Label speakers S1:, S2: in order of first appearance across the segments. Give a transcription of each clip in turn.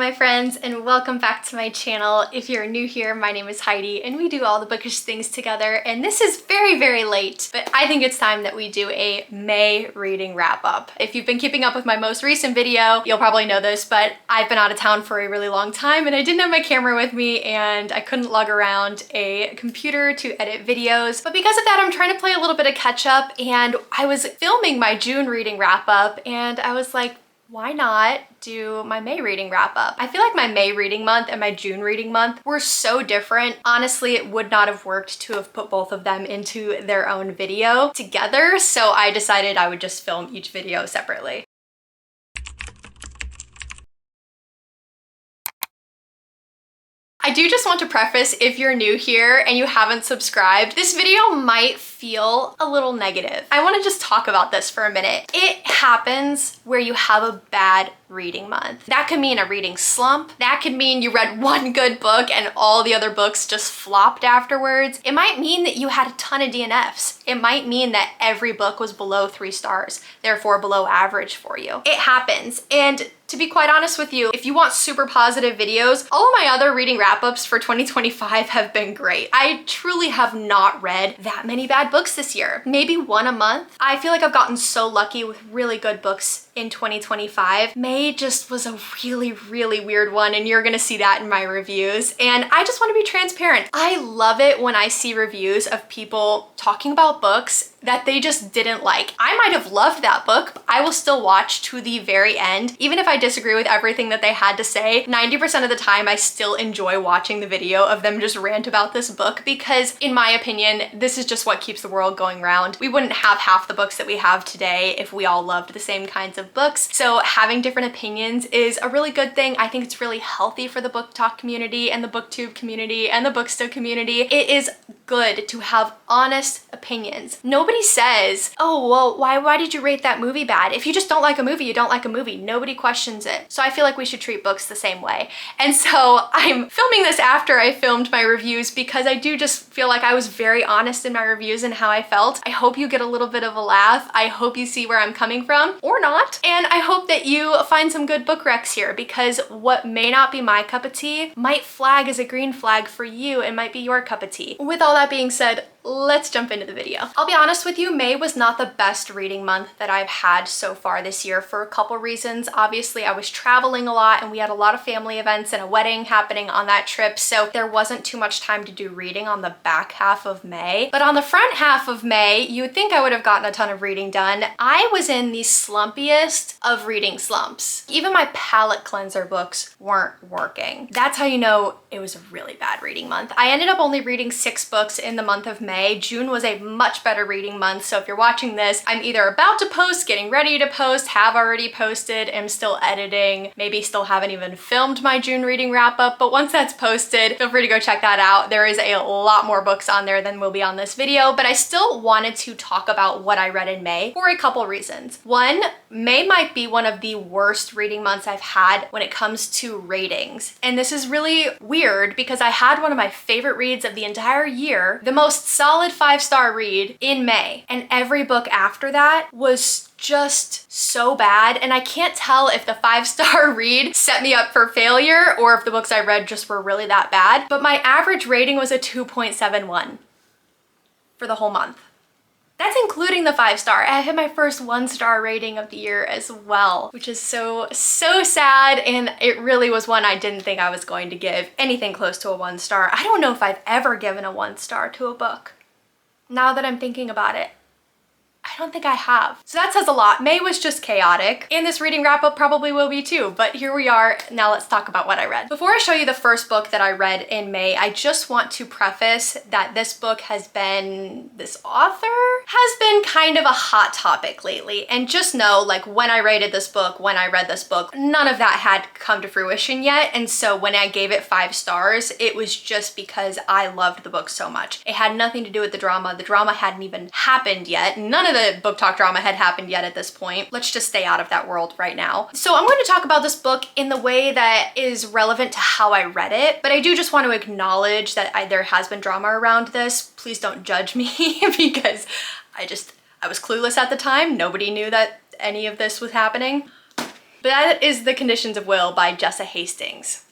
S1: my friends, and welcome back to my channel. If you're new here, my name is Heidi and we do all the bookish things together, and this is very, very late, but I think it's time that we do a May reading wrap up. If you've been keeping up with my most recent video, you'll probably know this, but I've been out of town for a really long time and I didn't have my camera with me and I couldn't lug around a computer to edit videos. But because of that, I'm trying to play a little bit of catch up, and I was filming my June reading wrap up and I was like, why not do my May reading wrap up? I feel like my May reading month and my June reading month were so different. Honestly, it would not have worked to have put both of them into their own video together, so I decided I would just film each video separately. I do just want to preface, if you're new here and you haven't subscribed, this video might feel a little negative. I want to just talk about this for a minute. It happens where you have a bad reading month. That could mean a reading slump. That could mean you read one good book and all the other books just flopped afterwards. It might mean that you had a ton of DNFs. It might mean that every book was below 3 stars, therefore below average for you. It happens. And to be quite honest with you, if you want super positive videos, all of my other reading wrap-ups for 2025 have been great. I truly have not read that many bad books this year. Maybe one a month. I feel like I've gotten so lucky with really good books in 2025. May just was a really, really weird one, and you're gonna see that in my reviews. And I just want to be transparent. I love it when I see reviews of people talking about books that they just didn't like. I might have loved that book, but I will still watch to the very end. Even if I disagree with everything that they had to say, 90% of the time I still enjoy watching the video of them just rant about this book, because in my opinion, this is just what keeps the world going round. We wouldn't have half the books that we have today if we all loved the same kinds of books. So having different opinions is a really good thing. I think it's really healthy for the book talk community and the booktube community and the booksta community. It is good to have honest opinions. Nobody says, oh, well, why did you rate that movie bad? If you just don't like a movie, you don't like a movie. Nobody questions it. So I feel like we should treat books the same way. And so I'm filming this after I filmed my reviews because I do just feel like I was very honest in my reviews and how I felt. I hope you get a little bit of a laugh. I hope you see where I'm coming from, or not. And I hope that you find some good book recs here, because what may not be my cup of tea might flag as a green flag for you and might be your cup of tea. With all that being said, let's jump into the video. I'll be honest with you, May was not the best reading month that I've had so far this year for a couple reasons. Obviously, I was traveling a lot and we had a lot of family events and a wedding happening on that trip, so there wasn't too much time to do reading on the back half of May. But on the front half of May, you would think I would have gotten a ton of reading done. I was in the slumpiest of reading slumps. Even my palate cleanser books weren't working. That's how you know it was a really bad reading month. I ended up only reading 6 books in the month of May. June was a much better reading month, so if you're watching this, I'm either about to post, getting ready to post, have already posted, am still editing, maybe still haven't even filmed my June reading wrap up, but once that's posted, feel free to go check that out. There is a lot more books on there than will be on this video, but I still wanted to talk about what I read in May for a couple reasons. One, May might be one of the worst reading months I've had when it comes to ratings. And this is really weird because I had one of my favorite reads of the entire year, the most solid 5-star read in May, and every book after that was just so bad. And I can't tell if the 5-star read set me up for failure or if the books I read just were really that bad, but my average rating was a 2.71 for the whole month. That's including the 5-star. I hit my first 1-star rating of the year as well, which is so sad, and it really was one I didn't think I was going to give anything close to a 1-star. I don't know if I've ever given a 1-star to a book. Now that I'm thinking about it, I don't think I have. So that says a lot. May was just chaotic, and this reading wrap up probably will be too, but here we are. Now let's talk about what I read. Before I show you the first book that I read in May, I just want to preface that this author has been kind of a hot topic lately. And just know, like, when I rated this book, when I read this book, none of that had come to fruition yet. And so when I gave it 5 stars, it was just because I loved the book so much. It had nothing to do with the drama. The drama hadn't even happened yet. None of the book talk drama had happened yet at this point. Let's just stay out of that world right now. So I'm going to talk about this book in the way that is relevant to how I read it, but I do just want to acknowledge that there has been drama around this. Please don't judge me because I was clueless at the time. Nobody knew that any of this was happening. But that is The Conditions of Will by Jessa Hastings.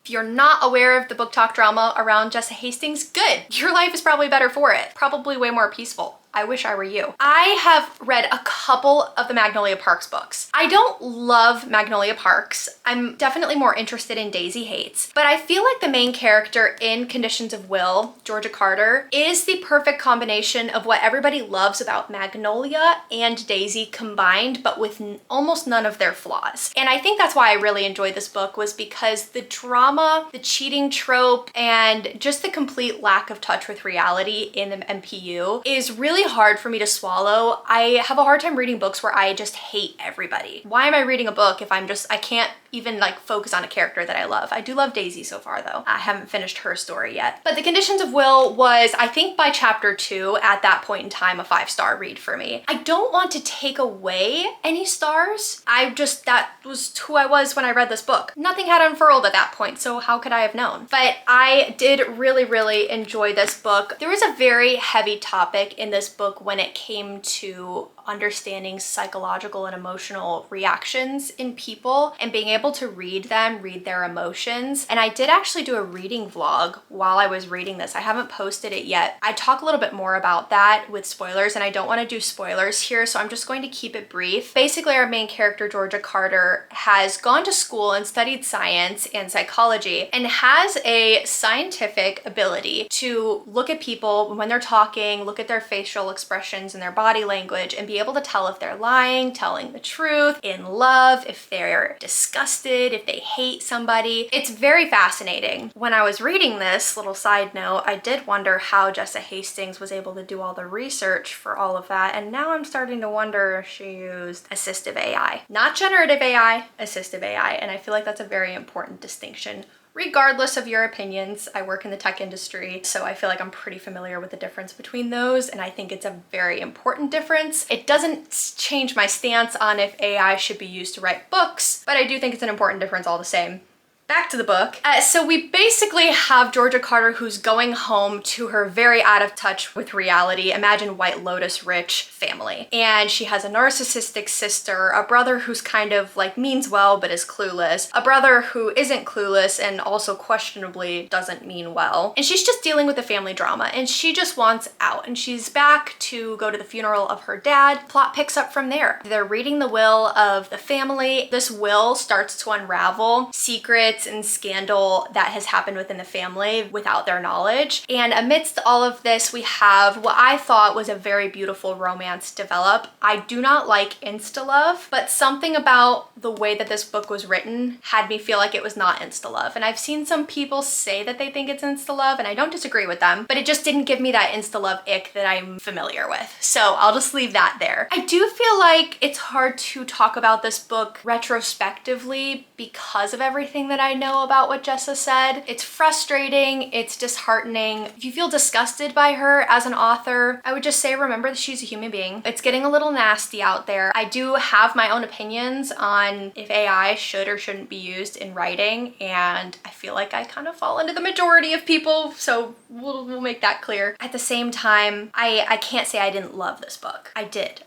S1: If you're not aware of the book talk drama around Jessa Hastings, good. Your life is probably better for it. Probably way more peaceful. I wish I were you. I have read a couple of the Magnolia Parks books. I don't love Magnolia Parks. I'm definitely more interested in Daisy Hates, but I feel like the main character in Conditions of Will, Georgia Carter, is the perfect combination of what everybody loves about Magnolia and Daisy combined, but with almost none of their flaws. And I think that's why I really enjoyed this book, was because the drama, the cheating trope, and just the complete lack of touch with reality in the MPU is really hard for me to swallow. I have a hard time reading books where I just hate everybody. Why am I reading a book if I can't even like focus on a character that I love? I do love Daisy so far though. I haven't finished her story yet. But The Conditions of Will was, I think by chapter 2 at that point in time, a 5-star read for me. I don't want to take away any stars. That was who I was when I read this book. Nothing had unfurled at that point, so how could I have known? But I did really, really enjoy this book. There was a very heavy topic in this book when it came to understanding psychological and emotional reactions in people and being able to read their emotions. And I did actually do a reading vlog while I was reading this. I haven't posted it yet. I talk a little bit more about that with spoilers, and I don't want to do spoilers here, so I'm just going to keep it brief. Basically, our main character, Georgia Carter, has gone to school and studied science and psychology and has a scientific ability to look at people when they're talking, look at their facial expressions and their body language, and be able to tell if they're lying, telling the truth, in love, if they're disgusted, if they hate somebody. It's very fascinating. When I was reading this, little side note, I did wonder how Jessa Hastings was able to do all the research for all of that, and now I'm starting to wonder if she used assistive AI. Not generative AI, assistive AI, and I feel like that's a very important distinction. Regardless of your opinions, I work in the tech industry, so I feel like I'm pretty familiar with the difference between those, and I think it's a very important difference. It doesn't change my stance on if AI should be used to write books, but I do think it's an important difference all the same. Back to the book. So we basically have Georgia Carter who's going home to her very out of touch with reality, imagine White Lotus rich family. And she has a narcissistic sister, a brother who's kind of like means well but is clueless, a brother who isn't clueless and also questionably doesn't mean well. And she's just dealing with the family drama and she just wants out. And she's back to go to the funeral of her dad. Plot picks up from there. They're reading the will of the family. This will starts to unravel secrets and scandal that has happened within the family without their knowledge. And amidst all of this, we have what I thought was a very beautiful romance develop. I do not like insta-love, but something about the way that this book was written had me feel like it was not insta-love. And I've seen some people say that they think it's insta-love, and I don't disagree with them, but it just didn't give me that insta-love ick that I'm familiar with. So I'll just leave that there. I do feel like it's hard to talk about this book retrospectively because of everything that I know about what Jessa said. It's frustrating, it's disheartening. If you feel disgusted by her as an author, I would just say remember that she's a human being. It's getting a little nasty out there. I do have my own opinions on if AI should or shouldn't be used in writing, and I feel like I kind of fall into the majority of people, so we'll make that clear. At the same time, I can't say I didn't love this book. I did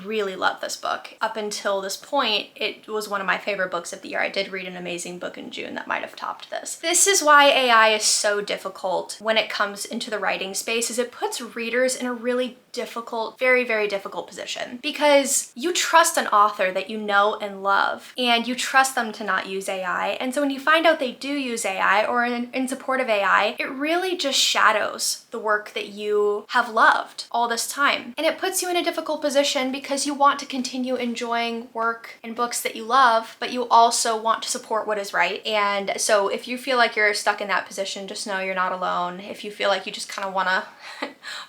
S1: really love this book. Up until this point, it was one of my favorite books of the year. I did read an amazing book in June that might have topped this. This is why AI is so difficult when it comes into the writing space, is it puts readers in a really difficult, very, very difficult position, because you trust an author that you know and love, and you trust them to not use AI. And so when you find out they do use AI or in support of AI, it really just shadows the work that you have loved all this time. And it puts you in a difficult position because you want to continue enjoying work and books that you love, but you also want to support what is right. And so if you feel like you're stuck in that position, just know you're not alone. If you feel like you just kind of want to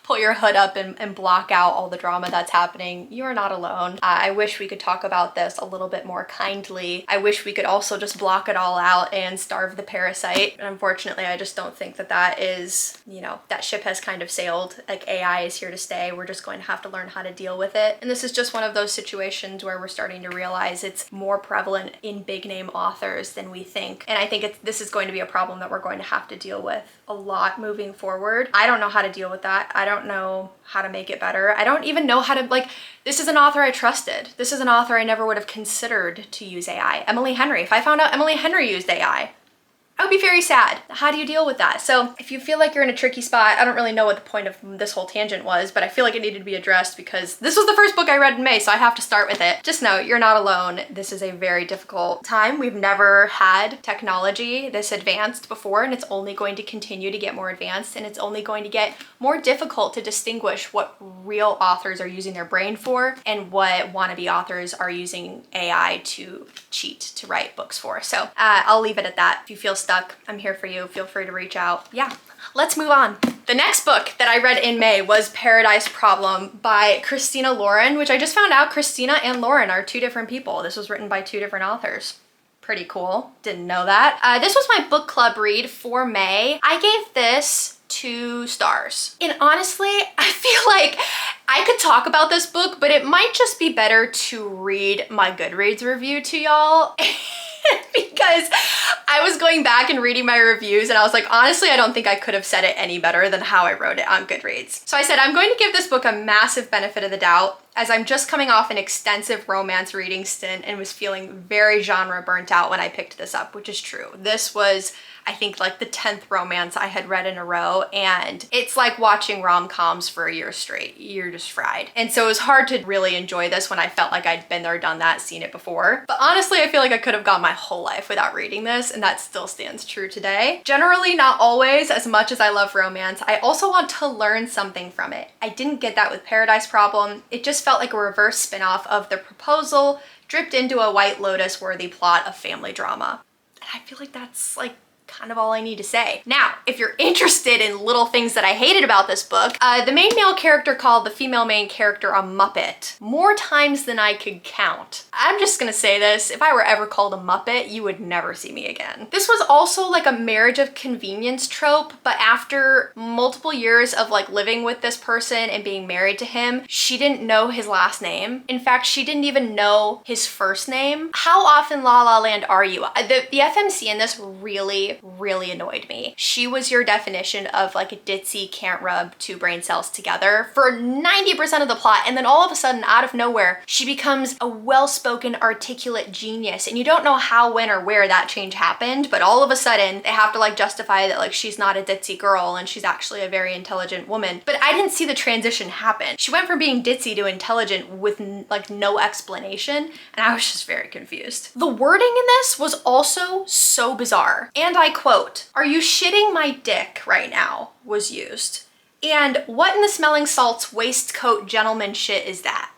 S1: pull your hood up and block out all the drama that's happening, you are not alone. I wish we could talk about this a little bit more kindly. I wish we could also just block it all out and starve the parasite. But unfortunately, I just don't think that that is, that ship has kind of sailed. Like, AI is here to stay. We're just going to have to learn how to deal with it. it. And this is just one of those situations where we're starting to realize it's more prevalent in big name authors than we think. And I think this is going to be a problem that we're going to have to deal with a lot moving forward. I don't know how to deal with that. I don't know how to make it better. I don't even know how to, like, this is an author I trusted. This is an author I never would have considered to use AI. Emily Henry. If I found out Emily Henry used AI, I would be very sad. How do you deal with that? So if you feel like you're in a tricky spot, I don't really know what the point of this whole tangent was, but I feel like it needed to be addressed because this was the first book I read in May, so I have to start with it. Just know you're not alone. This is a very difficult time. We've never had technology this advanced before, and it's only going to continue to get more advanced, and it's only going to get more difficult to distinguish what real authors are using their brain for and what wannabe authors are using AI to cheat to write books for. So I'll leave it at that. If you feel stuck, I'm here for you. Feel free to reach out. Yeah, let's move on. The next book that I read in May was Paradise Problem by Christina Lauren, which I just found out Christina and Lauren are two different people. This was written by two different authors. Pretty cool. Didn't know that. This was my book club read for May. I gave this 2 stars. And honestly, I feel like I could talk about this book, but it might just be better to read my Goodreads review to y'all. Because I was going back and reading my reviews and I was like, honestly, I don't think I could have said it any better than how I wrote it on Goodreads. So I said, I'm going to give this book a massive benefit of the doubt as I'm just coming off an extensive romance reading stint and was feeling very genre burnt out when I picked this up, which is true. This was, I think, like the 10th romance I had read in a row, and it's like watching rom-coms for a year straight. You're just fried. And so it was hard to really enjoy this when I felt like I'd been there, done that, seen it before. But honestly, I feel like I could have gone my whole life without reading this, and that still stands true today. Generally, not always, as much as I love romance, I also want to learn something from it. I didn't get that with Paradise Problem. It just felt like a reverse spin-off of The Proposal, dripped into a White Lotus worthy plot of family drama. And I feel like that's like kind of all I need to say. Now, if you're interested in little things that I hated about this book, the main male character called the female main character a Muppet more times than I could count. I'm just gonna say this, if I were ever called a Muppet, you would never see me again. This was also like a marriage of convenience trope, but after multiple years of like living with this person and being married to him, she didn't know his last name. In fact, she didn't even know his first name. How often La La Land are you? The FMC in this really annoyed me. She was your definition of like a ditzy, can't rub 2 brain cells together for 90% of the plot, and then all of a sudden, out of nowhere, she becomes a well-spoken, articulate genius, and you don't know how, when, or where that change happened, but all of a sudden, they have to like justify that like she's not a ditzy girl and she's actually a very intelligent woman. But I didn't see the transition happen. She went from being ditzy to intelligent with like no explanation, and I was just very confused. The wording in this was also so bizarre, and I quote, "Are you shitting my dick right now?" was used. And "what in the smelling salts waistcoat gentleman shit is that?"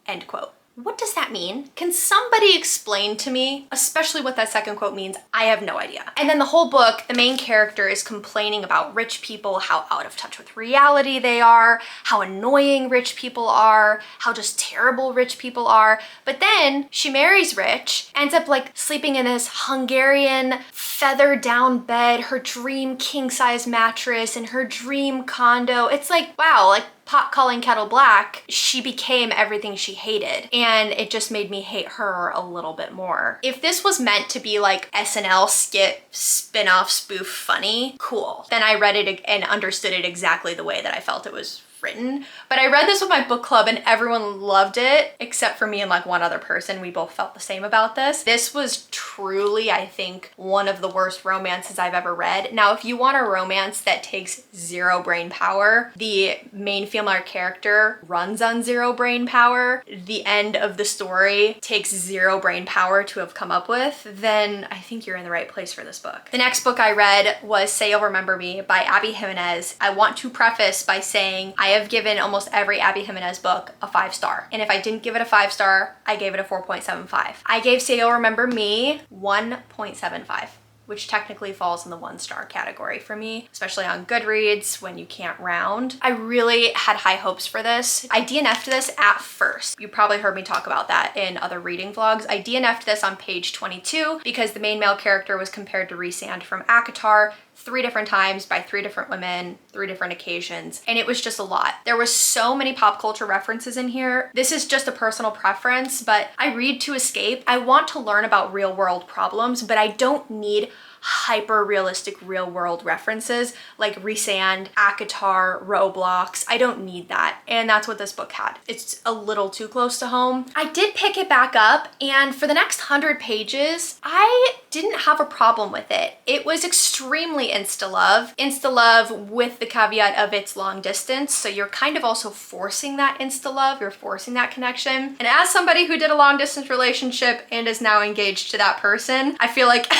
S1: End quote. What does that mean? Can somebody explain to me, especially what that second quote means? I have no idea. And then the whole book, the main character is complaining about rich people, how out of touch with reality they are, how annoying rich people are, how just terrible rich people are. But then she marries Rich, ends up like sleeping in this Hungarian feather down bed, her dream king-size mattress, and her dream condo. It's like, wow, like pot calling kettle black, she became everything she hated, and it just made me hate her a little bit more. If this was meant to be like SNL skit spin-off spoof funny, cool. Then I read it and understood it exactly the way that I felt it was written. But I read this with my book club and everyone loved it except for me and like one other person. We both felt the same about this. This was truly, I think, one of the worst romances I've ever read. Now, if you want a romance that takes 0 brain power, the main female character runs on 0 brain power, the end of the story takes 0 brain power to have come up with, then I think you're in the right place for this book. The next book I read was Say You'll Remember Me by Abby Jimenez. I want to preface by saying I have given almost every Abby Jimenez book a 5-star. And if I didn't give it a 5-star, I gave it a 4.75. I gave Say You'll Remember Me 1.75. which technically falls in the 1-star category for me, especially on Goodreads when you can't round. I really had high hopes for this. I DNF'd this at first. You probably heard me talk about that in other reading vlogs. I DNF'd this on page 22 because the main male character was compared to Rhysand from ACOTAR 3 different times by 3 different women, 3 different occasions, and it was just a lot. There was so many pop culture references in here. This is just a personal preference, but I read to escape. I want to learn about real world problems, but I don't need hyper realistic real world references like Rhysand, ACOTAR, Roblox. I don't need that, and that's what this book had. It's a little too close to home. I did pick it back up, and for the next 100 pages, I didn't have a problem with it. It was extremely insta-love. Insta-love with the caveat of it's long distance, so you're kind of also forcing that insta-love, you're forcing that connection. And as somebody who did a long distance relationship and is now engaged to that person, I feel like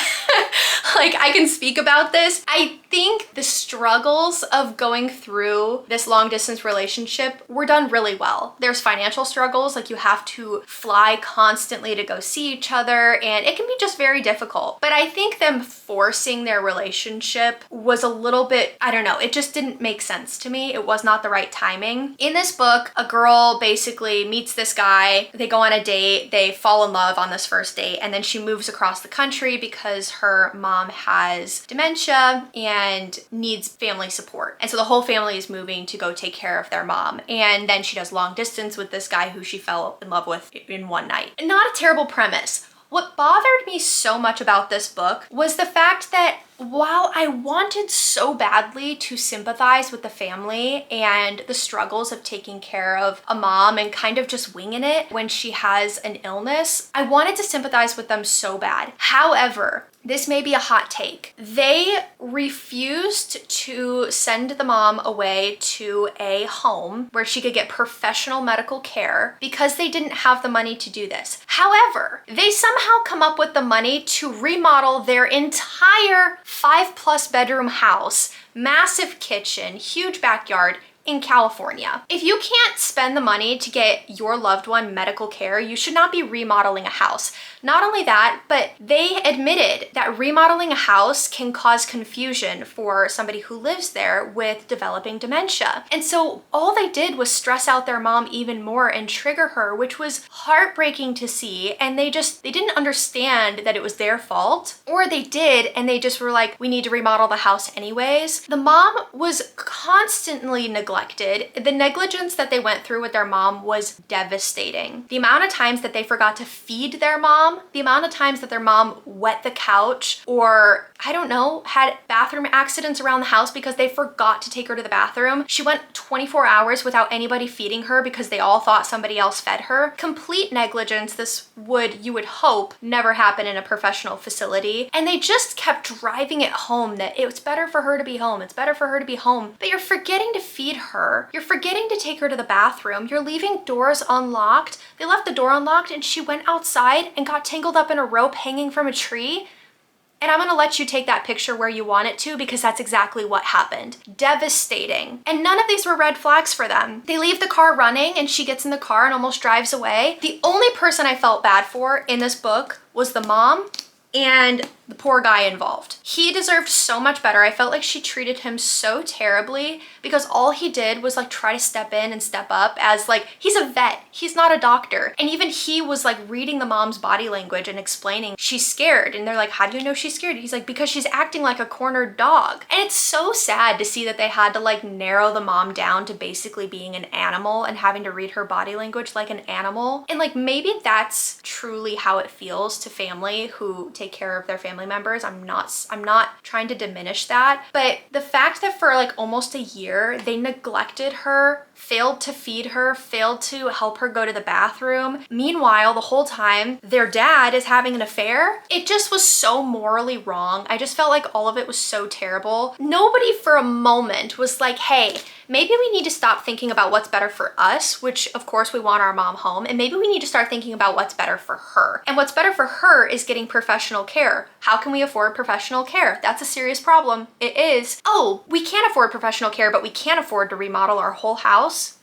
S1: like I can speak about this. I think the struggles of going through this long distance relationship were done really well. There's financial struggles, like you have to fly constantly to go see each other, and it can be just very difficult. But I think them forcing their relationship was a little bit, I don't know, it just didn't make sense to me. It was not the right timing. In this book, a girl basically meets this guy, they go on a date, they fall in love on this first date, and then she moves across the country because her mom has dementia and needs family support. And so the whole family is moving to go take care of their mom. And then she does long distance with this guy who she fell in love with in one night. Not a terrible premise. What bothered me so much about this book was the fact that while I wanted so badly to sympathize with the family and the struggles of taking care of a mom and kind of just winging it when she has an illness, I wanted to sympathize with them so bad. However, this may be a hot take. They refused to send the mom away to a home where she could get professional medical care because they didn't have the money to do this. However, they somehow come up with the money to remodel their entire 5+ bedroom house, massive kitchen, huge backyard, in California. If you can't spend the money to get your loved one medical care, you should not be remodeling a house. Not only that, but they admitted that remodeling a house can cause confusion for somebody who lives there with developing dementia. And so all they did was stress out their mom even more and trigger her, which was heartbreaking to see. And they didn't understand that it was their fault, or they did and they just were like, we need to remodel the house anyways. The mom was constantly neglected. The negligence that they went through with their mom was devastating. The amount of times that they forgot to feed their mom, the amount of times that their mom wet the couch, or I don't know, had bathroom accidents around the house because they forgot to take her to the bathroom. She went 24 hours without anybody feeding her because they all thought somebody else fed her. Complete negligence. This would, you would hope, never happen in a professional facility. And they just kept driving it home that it was better for her to be home. It's better for her to be home. But you're forgetting to feed her. You're forgetting to take her to the bathroom. You're leaving doors unlocked. They left the door unlocked and she went outside and got tangled up in a rope hanging from a tree. And I'm gonna let you take that picture where you want it to because that's exactly what happened. Devastating. And none of these were red flags for them. They leave the car running and she gets in the car and almost drives away. The only person I felt bad for in this book was the mom and the poor guy involved. He deserved so much better. I felt like she treated him so terribly because all he did was like try to step in and step up as like, he's a vet, he's not a doctor. And even he was like reading the mom's body language and explaining she's scared. And they're like, how do you know she's scared? He's like, because she's acting like a cornered dog. And it's so sad to see that they had to like narrow the mom down to basically being an animal and having to read her body language like an animal. And like, maybe that's truly how it feels to family who take care of their family members. I'm not trying to diminish that, but the fact that for like almost a year they neglected her, failed to feed her, failed to help her go to the bathroom. Meanwhile, the whole time their dad is having an affair. It just was so morally wrong. I just felt like all of it was so terrible. Nobody for a moment was like, hey, maybe we need to stop thinking about what's better for us, which of course we want our mom home, and maybe we need to start thinking about what's better for her. And what's better for her is getting professional care. How can we afford professional care? That's a serious problem. It is. Oh, we can't afford professional care, but we can't afford to remodel our whole house.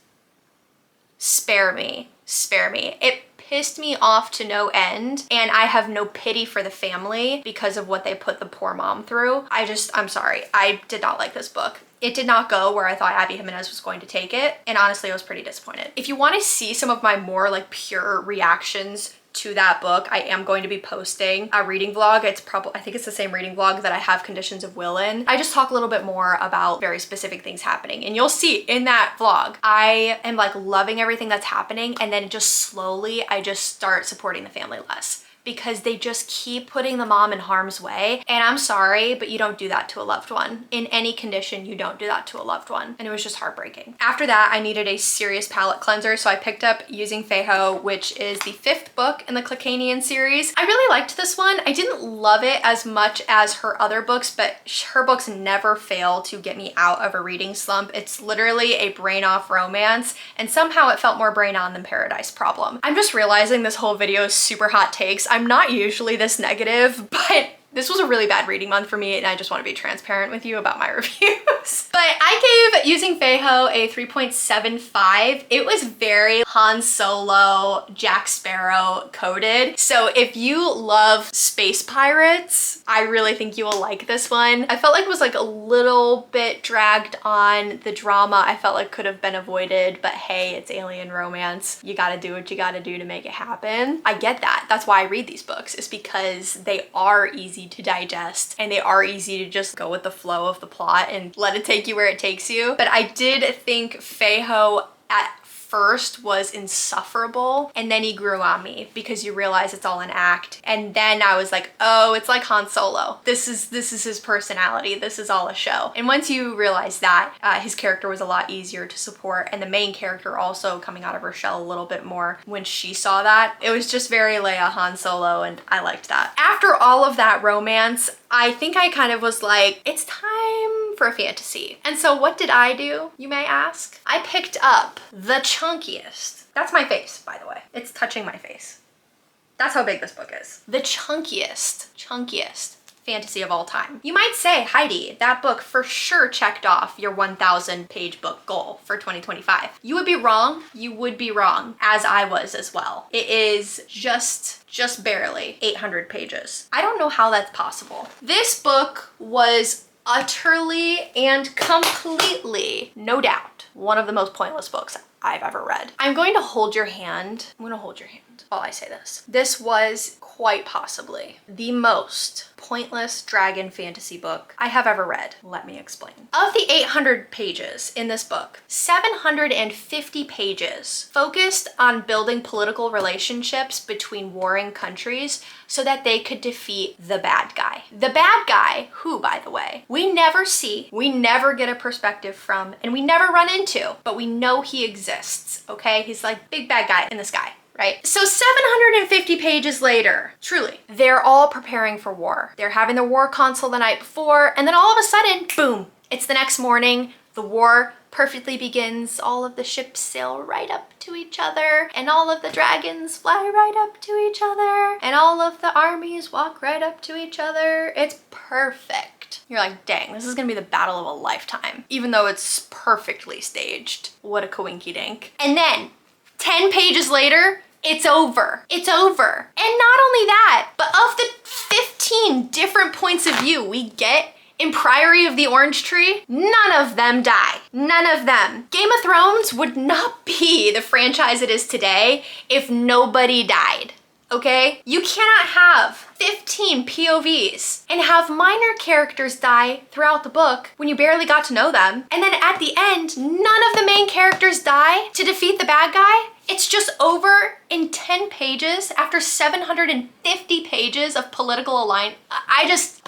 S1: Spare me. Spare me. It pissed me off to no end, and I have no pity for the family because of what they put the poor mom through. I'm sorry. I did not like this book. It did not go where I thought Abby Jimenez was going to take it, and honestly, I was pretty disappointed. If you want to see some of my more like pure reactions to that book, I am going to be posting a reading vlog. I think it's the same reading vlog that I have Conditions of Will in. I just talk a little bit more about very specific things happening, and you'll see in that vlog, I am like loving everything that's happening, and then just slowly, I just start supporting the family less, because they just keep putting the mom in harm's way. And I'm sorry, but you don't do that to a loved one. In any condition, you don't do that to a loved one. And it was just heartbreaking. After that, I needed a serious palate cleanser, so I picked up Using Fejo, which is the 5th book in the Clickanian series. I really liked this one. I didn't love it as much as her other books, but her books never fail to get me out of a reading slump. It's literally a brain-off romance, and somehow it felt more brain-on than Paradise Problem. I'm just realizing this whole video is super hot takes. I'm not usually this negative, but this was a really bad reading month for me, and I just want to be transparent with you about my reviews. But I gave Using Fejo a 3.75. It was very Han Solo, Jack Sparrow coded. So if you love space pirates, I really think you will like this one. I felt like it was like a little bit dragged on. The drama I felt like could have been avoided, but hey, it's alien romance. You gotta do what you gotta do to make it happen. I get that. That's why I read these books, is because they are easy to digest and they are easy to just go with the flow of the plot and let it take you where it takes you. But I did think Fejo at first was insufferable, and then he grew on me because you realize it's all an act. And then I was like, oh, it's like Han Solo. This is his personality. This is all a show. And once you realize that, his character was a lot easier to support, and the main character also coming out of her shell a little bit more when she saw that. It was just very Leia Han Solo, and I liked that. After all of that romance, I think I kind of was like, it's time for a fantasy. And so what did I do, you may ask? I picked up the chunkiest. That's my face, by the way. It's touching my face. That's how big this book is. The chunkiest fantasy of all time. You might say, Heidi, that book for sure checked off your 1,000 page book goal for 2025. You would be wrong. You would be wrong, as I was as well. It is just barely 800 pages. I don't know how that's possible. This book was utterly and completely, no doubt, one of the most pointless books I've ever read. I'm going to hold your hand. I'm going to hold your hand while I say this. This was quite possibly the most pointless dragon fantasy book I have ever read. Let me explain. Of the 800 pages in this book, 750 pages focused on building political relationships between warring countries so that they could defeat the bad guy. The bad guy, who, by the way, we never see, we never get a perspective from, and we never run into, but we know he exists, okay? He's like big bad guy in the sky. Right? So 750 pages later, truly, they're all preparing for war. They're having their war console the night before, and then all of a sudden, boom, it's the next morning, the war perfectly begins, all of the ships sail right up to each other, and all of the dragons fly right up to each other, and all of the armies walk right up to each other. It's perfect. You're like, dang, this is gonna be the battle of a lifetime, even though it's perfectly staged. What a coinky dink. And then 10 pages later, it's over. It's over. And not only that, but of the 15 different points of view we get in Priory of the Orange Tree, none of them die. None of them. Game of Thrones would not be the franchise it is today if nobody died. Okay? You cannot have 15 POVs and have minor characters die throughout the book when you barely got to know them. And then at the end, none of the main characters die to defeat the bad guy. It's just over in 10 pages after 750 pages of political alignment.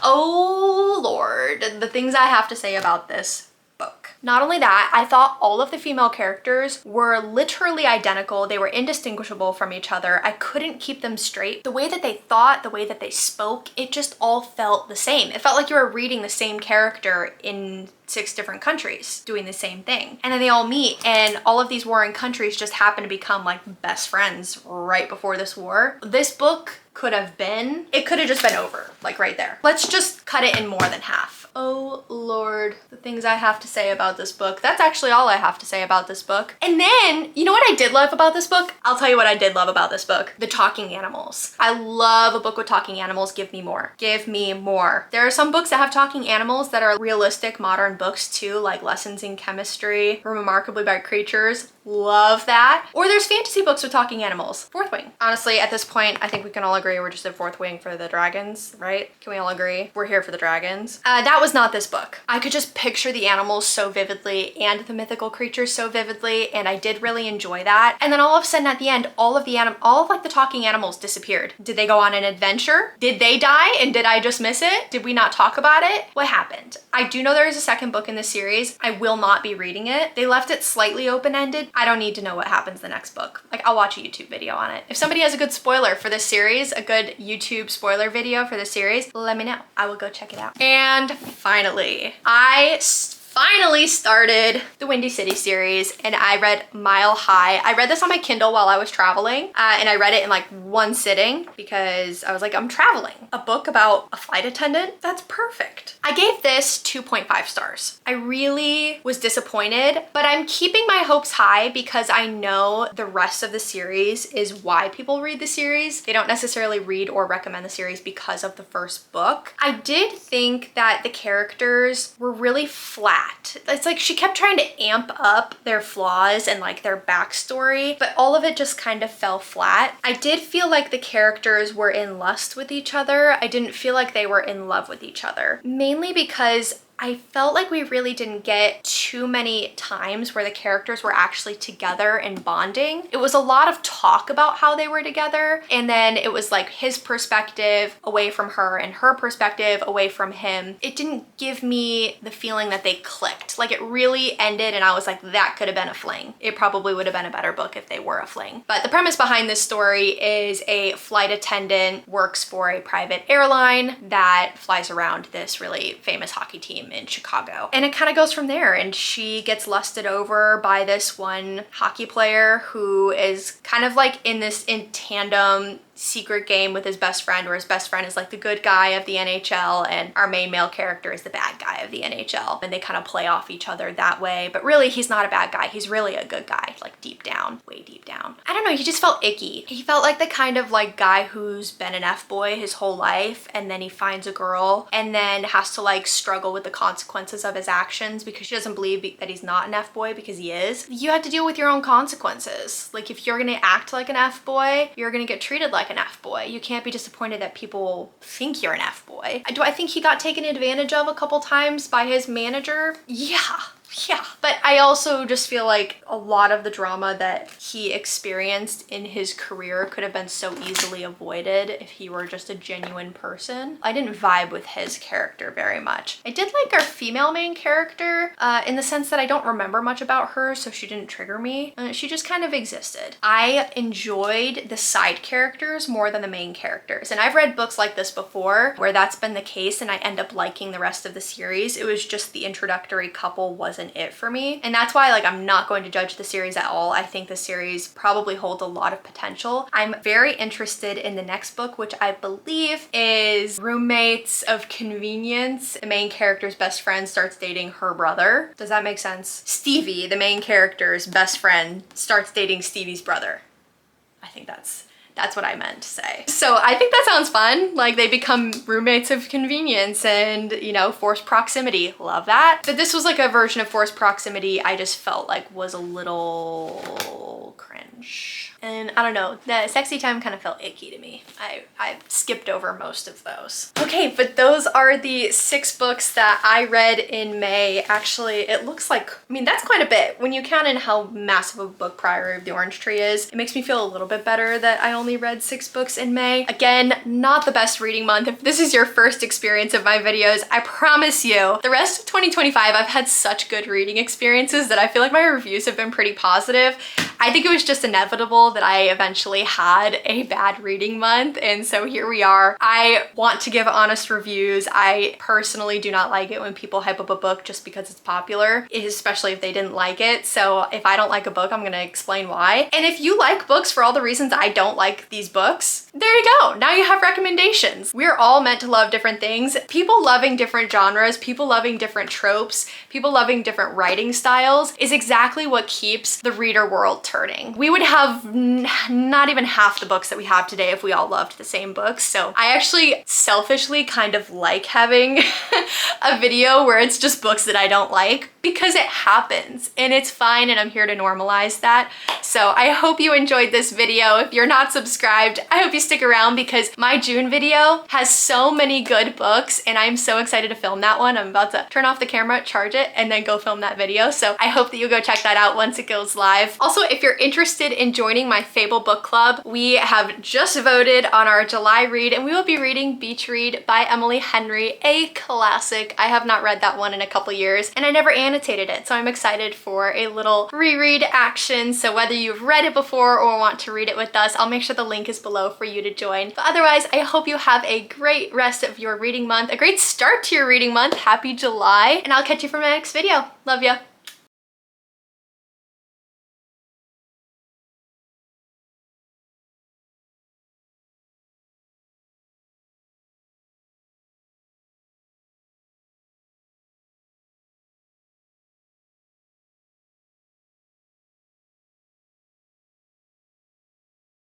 S1: Oh Lord, the things I have to say about this book. Not only that, I thought all of the female characters were literally identical. They were indistinguishable from each other. I couldn't keep them straight. The way that they thought, the way that they spoke, it just all felt the same. It felt like you were reading the same character in 6 different countries doing the same thing. And then they all meet, and all of these warring countries just happen to become like best friends right before this war. This book it could have just been over, like right there. Let's just cut it in more than half. Oh Lord, the things I have to say about this book. That's actually all I have to say about this book. And then, you know what I did love about this book? I'll tell you what I did love about this book. The talking animals. I love a book with talking animals. Give me more. Give me more. There are some books that have talking animals that are realistic modern books too, like Lessons in Chemistry, Remarkably by Creatures. Love that. Or there's fantasy books with talking animals. Fourth Wing. Honestly, at this point, I think we can all agree we're just in Fourth Wing for the dragons, right? Can we all agree? We're here for the dragons. That was not this book. I could just picture the animals so vividly and the mythical creatures so vividly, and I did really enjoy that. And then all of a sudden at the end, all of like the talking animals disappeared. Did they go on an adventure? Did they die and did I just miss it? Did we not talk about it? What happened? I do know there is a second book in the series. I will not be reading it. They left it slightly open-ended. I don't need to know what happens in the next book. Like, I'll watch a YouTube video on it. If somebody has a good spoiler for this series, a good YouTube spoiler video for this series, let me know. I will go check it out. And finally, I finally started the Windy City series and I read Mile High. I read this on my Kindle while I was traveling and I read it in like one sitting because I was like, I'm traveling. A book about a flight attendant? That's perfect. I gave this 2.5 stars. I really was disappointed, but I'm keeping my hopes high because I know the rest of the series is why people read the series. They don't necessarily read or recommend the series because of the first book. I did think that the characters were really flat. It's like she kept trying to amp up their flaws and like their backstory, but all of it just kind of fell flat. I did feel like the characters were in lust with each other. I didn't feel like they were in love with each other, mainly because I felt like we really didn't get too many times where the characters were actually together and bonding. It was a lot of talk about how they were together, and then it was like his perspective away from her and her perspective away from him. It didn't give me the feeling that they clicked. Like, it really ended and I was like, that could have been a fling. It probably would have been a better book if they were a fling. But the premise behind this story is a flight attendant works for a private airline that flies around this really famous hockey team in Chicago. And it kind of goes from there, and she gets lusted over by this one hockey player who is kind of like in tandem secret game with his best friend, where his best friend is like the good guy of the NHL and our main male character is the bad guy of the NHL. And they kind of play off each other that way. But really, he's not a bad guy. He's really a good guy, like deep down, way deep down. I don't know, he just felt icky. He felt like the kind of like guy who's been an F-boy his whole life, and then he finds a girl and then has to like struggle with the consequences of his actions because she doesn't believe that he's not an F-boy because he is. You have to deal with your own consequences. Like, if you're gonna act like an F-boy, you're gonna get treated like an F-boy. You can't be disappointed that people think you're an F-boy. Do I think he got taken advantage of a couple times by his manager? Yeah, but I also just feel like a lot of the drama that he experienced in his career could have been so easily avoided if he were just a genuine person. I didn't vibe with his character very much. I did like our female main character in the sense that I don't remember much about her, so she didn't trigger me. She just kind of existed. I enjoyed the side characters more than the main characters, and I've read books like this before where that's been the case and I end up liking the rest of the series. It was just the introductory couple wasn't it for me, and that's why like I'm not going to judge the series at all. I think the series probably holds a lot of potential. I'm very interested in the next book, which I believe is Roommates of Convenience. The main character's best friend starts dating her brother. Does that make sense? Stevie, the main character's best friend, starts dating Stevie's brother. I think that's what I meant to say. So I think that sounds fun. Like, they become roommates of convenience and, you know, forced proximity. Love that. But this was like a version of forced proximity I just felt like was a little cringe. And I don't know, the sexy time kind of felt icky to me. I skipped over most of those. Okay, but those are the 6 books that I read in May. Actually, it looks like, I mean, that's quite a bit. When you count in how massive a book Priory of the Orange Tree is, it makes me feel a little bit better that I only read 6 books in May. Again, not the best reading month. If this is your first experience of my videos, I promise you, the rest of 2025, I've had such good reading experiences that I feel like my reviews have been pretty positive. I think it was just inevitable tell that I eventually had a bad reading month, and so here we are. I want to give honest reviews. I personally do not like it when people hype up a book just because it's popular, especially if they didn't like it. So if I don't like a book, I'm gonna explain why. And if you like books for all the reasons I don't like these books, there you go. Now you have recommendations. We're all meant to love different things. People loving different genres, people loving different tropes, people loving different writing styles is exactly what keeps the reader world turning. We would have not even half the books that we have today if we all loved the same books. So I actually selfishly kind of like having a video where it's just books that I don't like, because it happens and it's fine, and I'm here to normalize that. So I hope you enjoyed this video. If you're not subscribed, I hope you stick around because my June video has so many good books and I'm so excited to film that one. I'm about to turn off the camera, charge it, and then go film that video. So I hope that you'll go check that out once it goes live. Also, if you're interested in joining my Fable book club, we have just voted on our July read and we will be reading Beach Read by Emily Henry, a classic. I have not read that one in a couple years and I never annotated it, so I'm excited for a little reread action. So whether you've read it before or want to read it with us, I'll make sure the link is below for you to join. But otherwise, I hope you have a great rest of your reading month, a great start to your reading month. Happy July, and I'll catch you for my next video. Love ya.